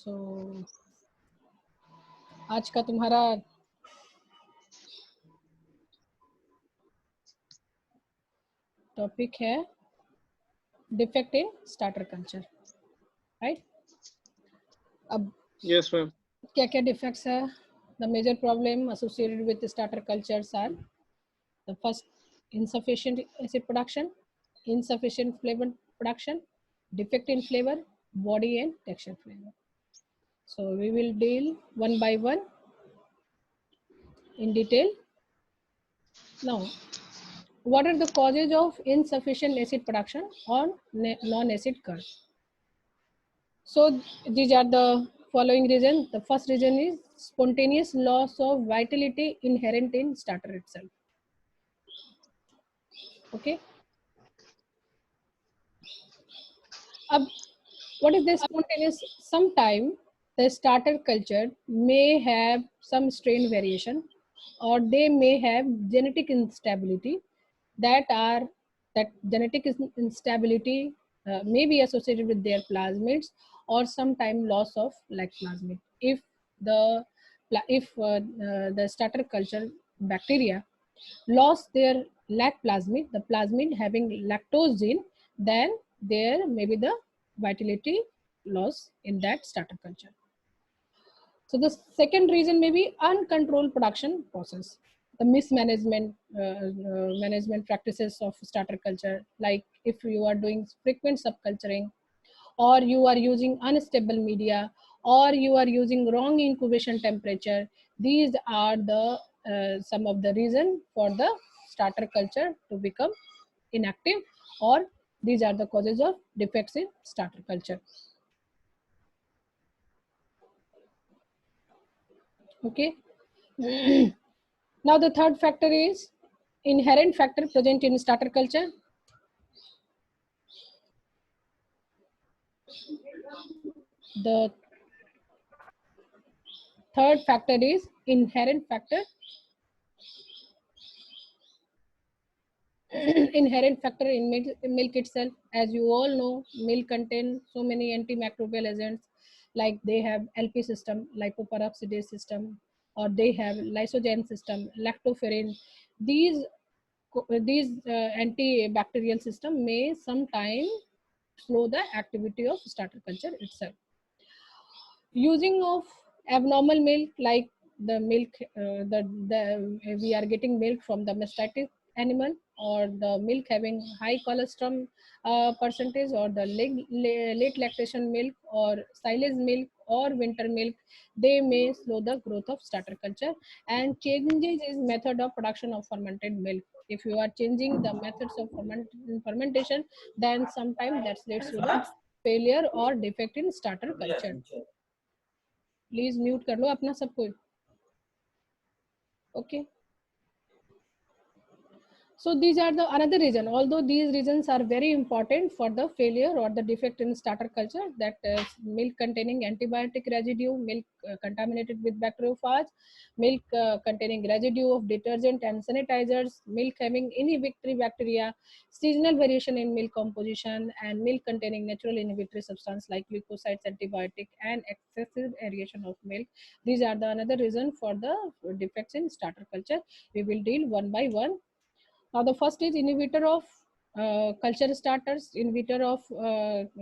So आज का तुम्हारा टॉपिक है defect in starter culture, right? अब Yes, ma'am. क्या क्या डिफेक्ट्स है? The major problem associated with starter cultures are the first, insufficient acid production, insufficient flavor production, defect in flavor, body and texture flavor. So we will deal one by one in detail. Now, what are the causes of insufficient acid production on non-acid curd? So these are the following reasons. The first reason is spontaneous loss of vitality inherent in starter itself. Okay. What is the spontaneous? Sometime the starter culture may have some strain variation, or they may have genetic instability that genetic instability may be associated with their plasmids, or sometime loss of like plasmid. If the starter culture bacteria lost their lack plasmid, the plasmid having lactose gene, then there may be the vitality loss in that starter culture. So the second reason may be uncontrolled production process, the mismanagement management practices of starter culture, like if you are doing frequent subculturing, or you are using unstable media, or you are using wrong incubation temperature. These are the some of the reason for the starter culture to become inactive, or these are the causes of defects in starter culture. Okay. Now the third factor is inherent factor present in starter culture. The third factor is inherent factor. Inherent factor in milk itself. As you all know, milk contains so many antimicrobial agents, like they have LP system, lipoperoxidase system, or they have lysogen system, lactoferrin. These antibacterial system may sometimes slow the activity of starter culture itself. Using of abnormal milk, like the milk we are getting milk from the mastitis animal, or the milk having high cholesterol percentage, or the late lactation milk, or silage milk, or winter milk, they may slow the growth of starter culture. And changes is method of production of fermented milk. If you are changing the methods of fermentation, then sometimes that leads to the failure or defect in starter culture. Please mute कर लो अपना सब कोई. Okay. So these are the another reason. Although these reasons are very important for the failure or the defect in starter culture, that milk containing antibiotic residue, milk contaminated with bacteriophage, milk containing residue of detergent and sanitizers, milk having inhibitory bacteria, seasonal variation in milk composition, and milk containing natural inhibitory substance like glucosides, antibiotic, and excessive aeration of milk. These are the another reason for the defects in starter culture. We will deal one by one. Now the first is inhibitor of culture starters, inhibitor of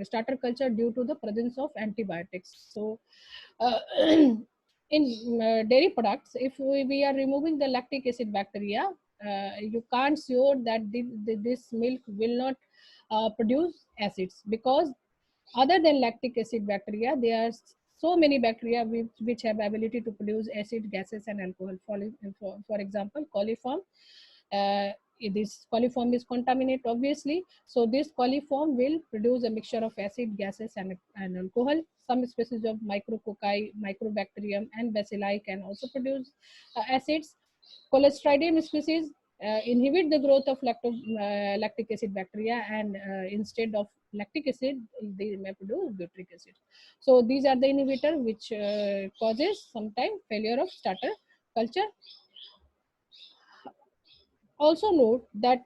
starter culture due to the presence of antibiotics. So in dairy products, if we are removing the lactic acid bacteria, you can't sure that this milk will not produce acids, because other than lactic acid bacteria, there are so many bacteria which have ability to produce acid, gases, and alcohol. For example, coliform. This coliform is contaminated, obviously, so this coliform will produce a mixture of acid, gases, and alcohol. Some species of micrococci, microbacterium, and bacilli can also produce acids. Clostridium species inhibit the growth of lactic acid bacteria, and instead of lactic acid, they may produce butyric acid. So these are the inhibitor which causes sometimes failure of starter culture. Also note that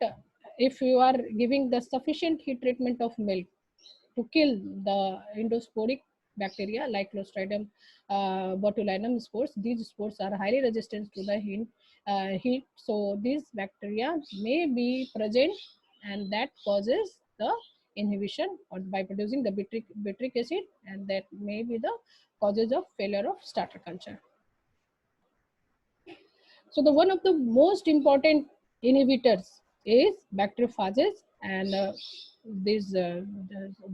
if you are giving the sufficient heat treatment of milk to kill the endosporic bacteria like Clostridium botulinum spores. These spores are highly resistant to the heat. So these bacteria may be present, and that causes the inhibition or by producing the bitric acid, and that may be the causes of failure of starter culture. So the one of the most important inhibitors is bacteriophages, and the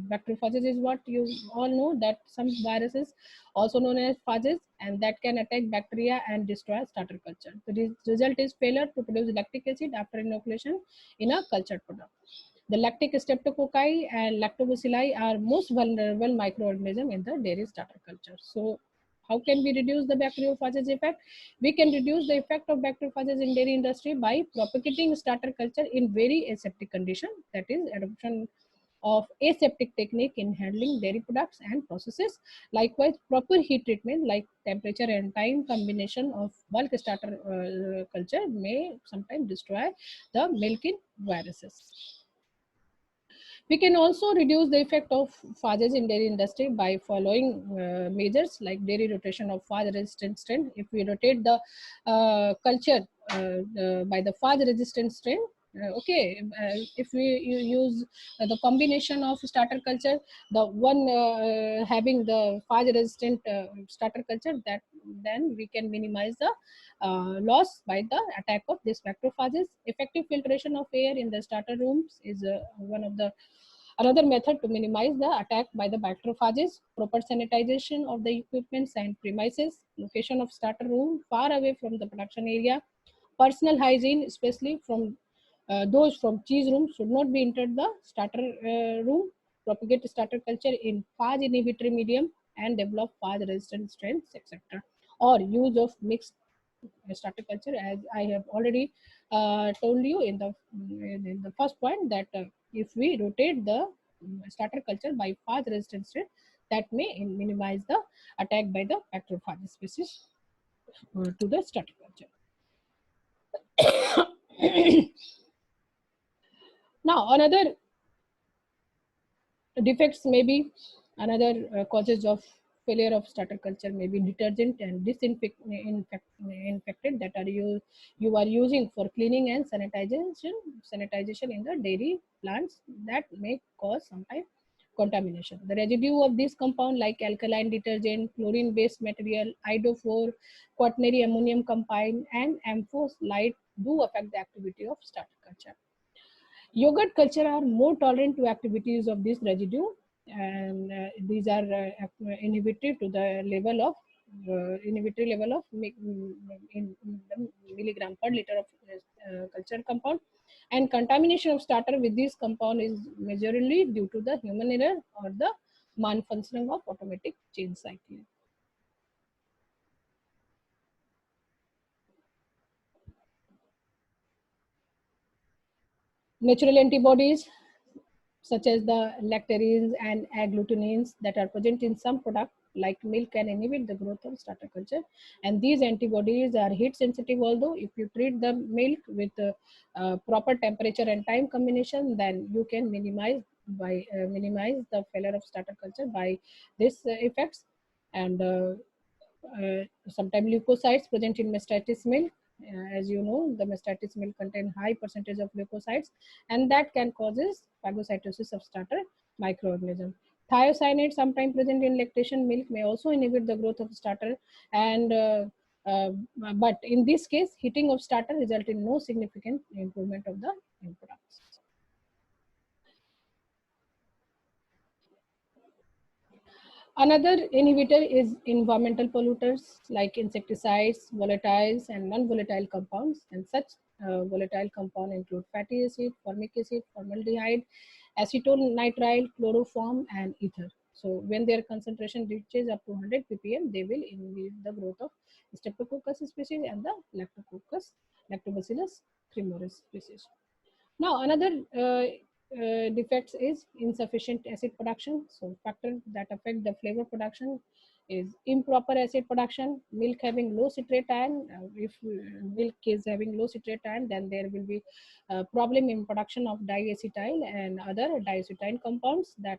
bacteriophages is what you all know, that some viruses also known as phages, and that can attack bacteria and destroy starter culture. The result is failure to produce lactic acid after inoculation in a cultured product. The lactic streptococci and lactobacilli are most vulnerable microorganisms in the dairy starter culture. So how can we reduce the bacteriophages effect? We can reduce the effect of bacteriophages in dairy industry by propagating starter culture in very aseptic condition, that is adoption of aseptic technique in handling dairy products and processes. Likewise, proper heat treatment like temperature and time combination of bulk starter culture may sometimes destroy the milk in viruses. We can also reduce the effect of phages in dairy industry by following measures like dairy rotation of phage resistant strain. If we rotate the culture by the phage resistant strain, if we use the combination of starter culture, the one having the phage resistant starter culture, that then we can minimize the loss by the attack of these macrophages. Effective filtration of air in the starter rooms is one of the another method to minimize the attack by the bacteriophages. Proper sanitization of the equipments and premises, location of starter room far away from the production area, personal hygiene, especially from those from cheese room, should not be entered the starter room. Propagate starter culture in phage inhibitory medium and develop phage resistant strains, etc. Or use of mixed starter culture, as I have already told you in the first point, that if we rotate the starter culture by phage resistant strain, that may minimize the attack by the bacteriophage species to the starter culture. Now, another defects may be another causes of failure of starter culture may be detergent and infected that are you are using for cleaning and sanitization in the dairy plants, that may cause sometimes contamination. The residue of this compound like alkaline detergent, chlorine based material, iodophore, quaternary ammonium combined, and amphos light do affect the activity of starter culture. Yogurt culture are more tolerant to activities of this residue, and these are inhibited to the level of inhibitory level of in the milligram per liter of culture compound. And contamination of starter with this compound is majorly due to the human error or the malfunctioning of automatic chain cycle. Natural antibodies such as the lactarines and agglutinins that are present in some product like milk can inhibit the growth of starter culture, and these antibodies are heat sensitive. Although if you treat the milk with proper temperature and time combination, then you can minimize the failure of starter culture by this effects. And sometimes leukocytes present in mastitis milk. As you know, the mastitis milk contain high percentage of leukocytes, and that can causes phagocytosis of starter microorganism. Thiocyanate, sometimes present in lactation milk, may also inhibit the growth of starter, and uh, but in this case, heating of starter result in no significant improvement of the end products. Another inhibitor is environmental polluters like insecticides, volatiles, and non-volatile compounds. And such volatile compounds include fatty acid, formic acid, formaldehyde, acetonitrile, chloroform, and ether. So when their concentration reaches up to 100 ppm, they will inhibit the growth of Streptococcus species and the Lactobacillus cremoris species. Now, another defects is insufficient acid production. So, factors that affect the flavor production is improper acid production, milk having low citrate ion. If milk is having low citrate ion, then there will be a problem in production of diacetyl and other diacetyl compounds that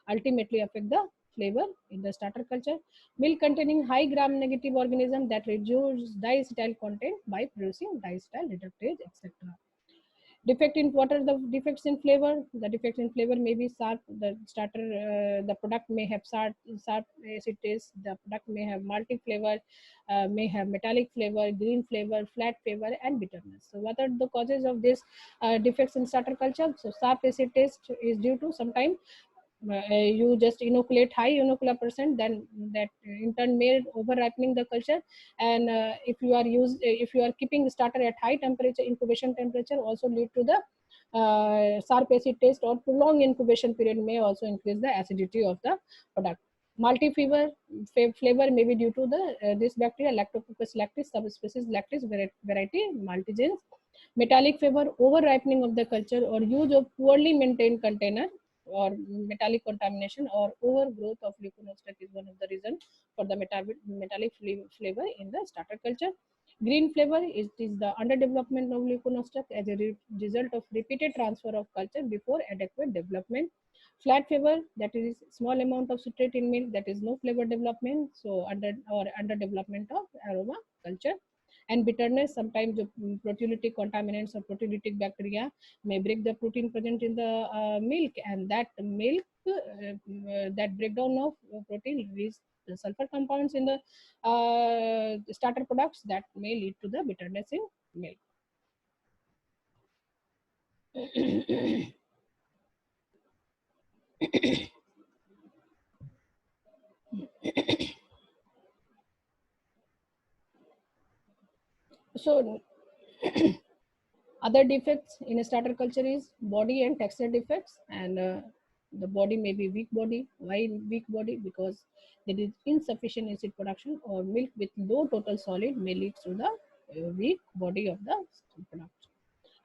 ultimately affect the flavor in the starter culture. Milk containing high gram negative organism that reduce diacetyl content by producing diacetyl reductase, etc. Defect in what are the defects in flavor? The defects in flavor may be sharp. The starter, the product may have sharp acid taste. The product may have malty flavor, may have metallic flavor, green flavor, flat flavor, and bitterness. So, what are the causes of this defects in starter culture? So, sharp acid taste is due to sometimes you just inoculate high inocular percent, then that in turn may over ripening the culture. And if you are keeping starter at high temperature, incubation temperature also lead to the sharp acid taste, or prolonged incubation period may also increase the acidity of the product. Multi flavor may be due to the this bacteria Lactococcus lactis subspecies lactis variety multigens. Metallic flavor, over ripening of the culture, or use of poorly maintained container, or metallic contamination, or overgrowth of leuconostoc is one of the reason for the metallic flavor in the starter culture. Green flavor is the underdevelopment of leuconostoc as a result of repeated transfer of culture before adequate development. Flat flavor, that is small amount of citrate in milk, that is no flavor development, so under development of aroma culture. And bitterness, sometimes the proteolytic contaminants or proteolytic bacteria may break the protein present in the milk, and that milk that breakdown of protein release the sulfur compounds in the starter products that may lead to the bitterness in milk. So other defects in a starter culture is body and texture defects, and the body may be weak body. Why weak body? Because there is insufficient acid production, or milk with low total solid may lead to the weak body of the product.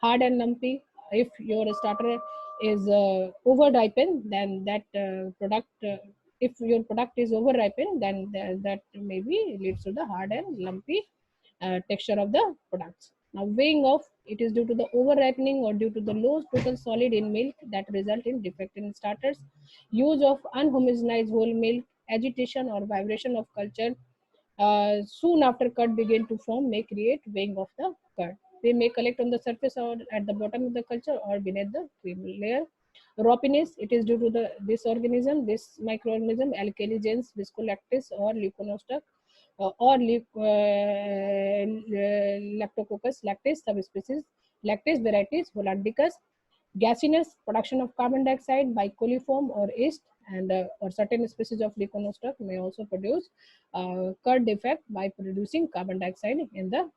Hard and lumpy. If your starter is over ripened, then that product. If your product is over ripened, then that maybe leads to the hard and lumpy texture of the products. Now, weighing off, it is due to the over ripening or due to the low total solid in milk that result in defect in starters. Use of unhomogenized whole milk, agitation or vibration of culture soon after curd begin to form may create weighing of the curd. They may collect on the surface or at the bottom of the culture or beneath the cream layer. Ropiness, it is due to this organism, this microorganism, alkali gens, viscolactis or leuconostoc or Lactococcus lactis subspecies, lactis varieties hollandicus. Gasiness, production of carbon dioxide by coliform or yeast, and or certain species of leuconostoc may also produce curd defect by producing carbon dioxide in the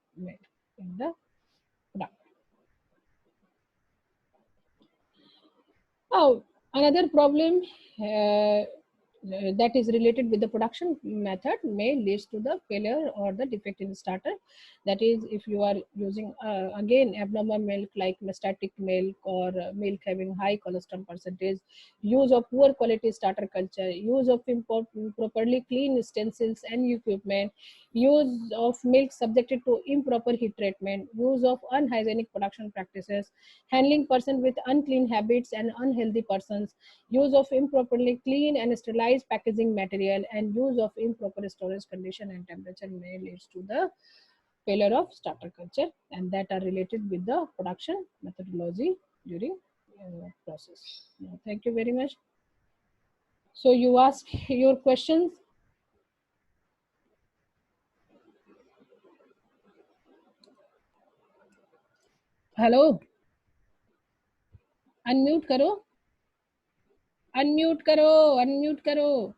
product. Oh, another problem that is related with the production method may lead to the failure or the defect in the starter. That is, if you are using again abnormal milk like mastitic milk, or milk having high cholesterol percentage, use of poor quality starter culture, use of improperly clean utensils and equipment, use of milk subjected to improper heat treatment, use of unhygienic production practices, handling person with unclean habits and unhealthy persons, use of improperly clean and sterilized packaging material, and use of improper storage condition and temperature may lead to the failure of starter culture, and that are related with the production methodology during process. Thank you very much. So you ask your questions. Hello, unmute करो, unmute करो, unmute करो.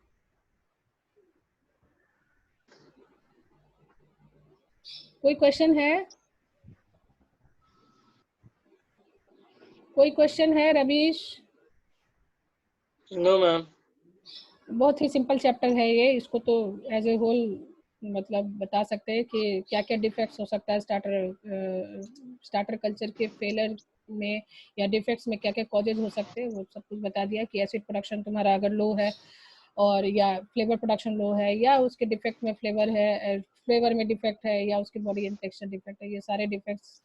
कोई question है? कोई question है Ravish? No ma'am. बहुत ही simple chapter है ये, इसको तो एज ए होल मतलब बता सकते हैं कि क्या क्या डिफेक्ट्स हो सकता है स्टार्टर कल्चर के फेलर में, या डिफेक्ट्स में क्या क्या कॉजेज हो सकते हैं, वो सब कुछ बता दिया कि एसिड प्रोडक्शन तुम्हारा अगर लो है, और या फ्लेवर प्रोडक्शन लो है, या उसके डिफेक्ट में फ्लेवर में डिफेक्ट है, या उसके बॉडी एंड टेक्सचर डिफेक्ट है, ये सारे डिफेक्ट्स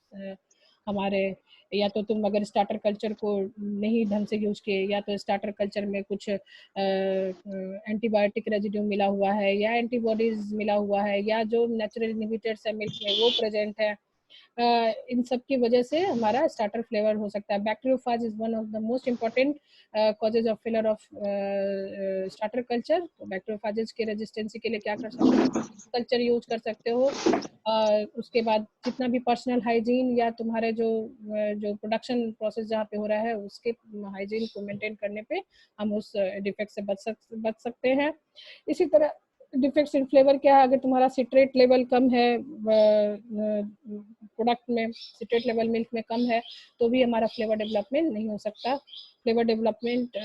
हमारे, या तो तुम अगर स्टार्टर कल्चर को नहीं ढंग से यूज किए, या तो स्टार्टर कल्चर में कुछ एंटीबायोटिक रेजिड्यू मिला हुआ है, या एंटीबॉडीज मिला हुआ है, या जो नेचुरल इनहिबिटर्स है मिल्क में वो प्रेजेंट है, इन सब की वजह से हमारा स्टार्टर फ्लेवर हो सकता है। Bacteriophage is one of the most important causes of failure of starter culture. तो बैक्टीरियोफाजेज के रेजिस्टेंसी के लिए क्या कर सकते हो, कल्चर यूज कर सकते हो। उसके बाद जितना भी पर्सनल हाइजीन या तुम्हारे जो प्रोडक्शन प्रोसेस जहाँ पे हो रहा है उसके हाइजीन को मेंटेन करने पे हम उस डिफेक्ट से बच सकते हैं। इसी तरह डिफेक्ट्स इन फ्लेवर क्या है, अगर तुम्हारा सिट्रेट लेवल कम है प्रोडक्ट में, सिट्रेट लेवल मिल्क में कम है, तो भी हमारा फ्लेवर डेवलपमेंट नहीं हो सकता। फ्लेवर डेवलपमेंट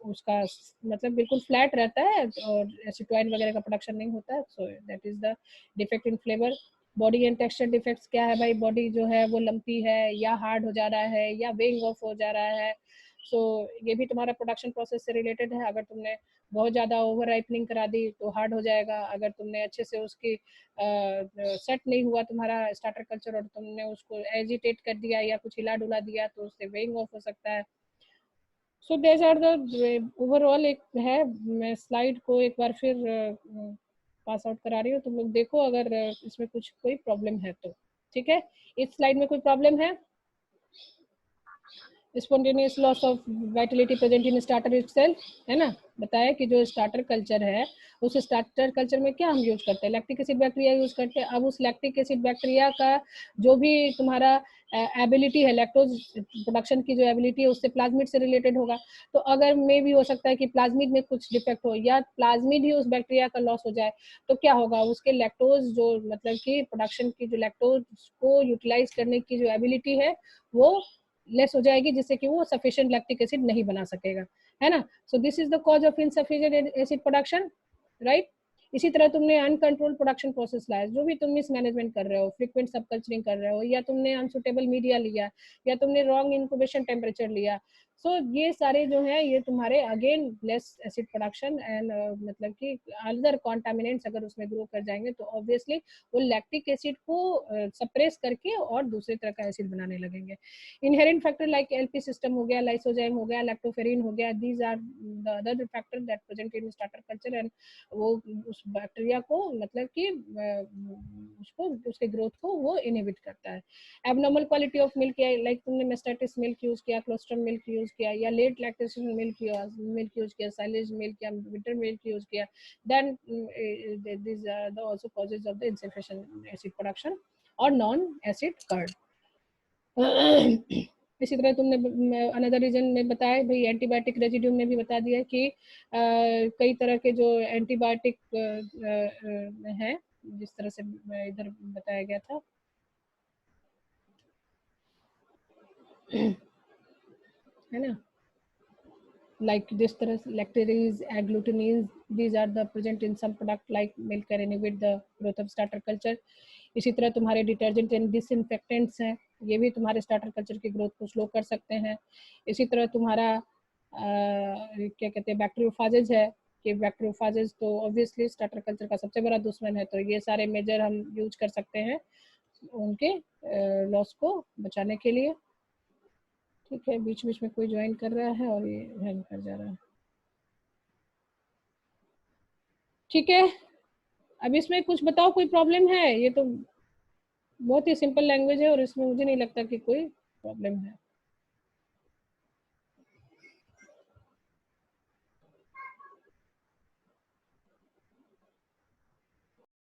उसका मतलब बिल्कुल फ्लैट रहता है और एसिटोइन वगैरह का प्रोडक्शन नहीं होता है। So that is the defect in flavour. Body and texture defects क्या है भाई, बॉडी जो है वो लंपी है, या हार्ड हो जा रहा है, या वेइंग ऑफ हो जा रहा है। सो ये भी तुम्हारा प्रोडक्शन प्रोसेस से रिलेटेड है। अगर तुमने बहुत ज़्यादा ओवर राइपनिंग करा दी तो हार्ड हो जाएगा। अगर तुमने अच्छे से उसकी सेट नहीं हुआ तुम्हारा स्टार्टर कल्चर और तुमने उसको एजिटेट कर दिया या कुछ हिला डुला दिया तो उससे वेइंग ऑफ हो सकता है। सो देज आर द ओवरऑल एक है। मैं स्लाइड को एक बार फिर पास आउट करा रही हूँ, तुम लोग देखो अगर इसमें कुछ कोई प्रॉब्लम है तो। ठीक है, इस स्लाइड में कोई प्रॉब्लम है? Spontaneous loss of Vitality present in starter itself, है ना। बताया कि जो स्टार्टर कल्चर है उस स्टार्टर कल्चर में क्या हम यूज करते हैं, लैक्टिक एसिड बैक्टीरिया यूज करते हैं। अब उस लैक्टिक एसिड बैक्टीरिया का जो भी तुम्हारा एबिलिटी है, लैक्टोज प्रोडक्शन की जो एबिलिटी है उससे प्लाज्मिड से रिलेटेड होगा। तो अगर मे भी हो सकता है कि प्लाज्मिड में कुछ डिफेक्ट हो या प्लाज्मिड ही उस बैक्टीरिया का लॉस हो जाए, तो क्या होगा, उसके लैक्टोज जो मतलब कि प्रोडक्शन की जो लैक्टोज को यूटिलाइज करने की जो एबिलिटी है वो लेस हो जाएगी, जिससे कि वो सफिशिएंट लैक्टिक एसिड नहीं बना सकेगा, है ना। So this is the cause of insufficient acid production, right. इसी तरह तुमने अनकंट्रोल प्रोडक्शन प्रोसेस लाया, जो भी तुम मिस मैनेजमेंट कर रहे हो, फ्रीक्वेंट सब कल्चरिंग कर रहे हो, या तुमने अनसुटेबल मीडिया लिया, या तुमने रॉन्ग इंक्यूबेशन टेम्परेचर लिया। सो ये सारे जो है ये तुम्हारे again less acid production and मतलब कि अदर कॉन्टामिनेंट्स अगर उसमें ग्रो कर जाएंगे तो ऑब्वियसली वो लैक्टिक एसिड को सप्रेस करके और दूसरे तरह का एसिड बनाने लगेंगे। Inherent factor like LP system हो गया, लाइसोजाइम हो गया, लैक्टोफेरिन हो गया, these are the other factor that present in starter culture and वो उस बैक्टीरिया को मतलब कि उसको उसके ग्रोथ को वो इनहिबिट करता है। Abnormal quality of milk, like तुमने मेस्टाइटिस मिल्क यूज किया, क्लोस्ट्रम मिल्क यूज किया, या लेट लैक्टेशन मिल्क यूज किया, साइलेज मिल्क या विंटर मिल्क यूज किया, then these are the also causes of the insufficient acid production और नॉन एसिड कर्ड। इसी तरह तुमने अनदर रीजन में बताया भाई, एंटीबायोटिक रेजिड्यू में भी बता दिया कि कई तरह के जो एंटीबायोटिक है, जिस तरह से इधर बताया गया था, है ना, like this तरह lactase, agglutinin, these are the present in some product like milk and inhibit the growth of starter culture। इसी तरह तुम्हारे डिटर्जेंट एंड डिसइंफेक्टेंट्स हैं, ये भी तुम्हारे स्टार्टर कल्चर की ग्रोथ को स्लो कर सकते हैं। इसी तरह तुम्हारा क्या कहते हैं बैक्टीरियोफाजेज है, कि बैक्टीरियोफाजेज तो ऑब्वियसली स्टार्टर कल्चर का सबसे बड़ा दुश्मन है, तो ये सारे मेजर हम यूज कर सकते हैं उनके लॉस को बचाने के लिए। ठीक है, बीच बीच में कोई ज्वाइन कर रहा है और ये हैंग कर जा रहा है। ठीक है, अब इसमें कुछ बताओ, कोई प्रॉब्लम है? ये तो बहुत ही सिंपल लैंग्वेज है और इसमें मुझे नहीं लगता कि कोई प्रॉब्लम है।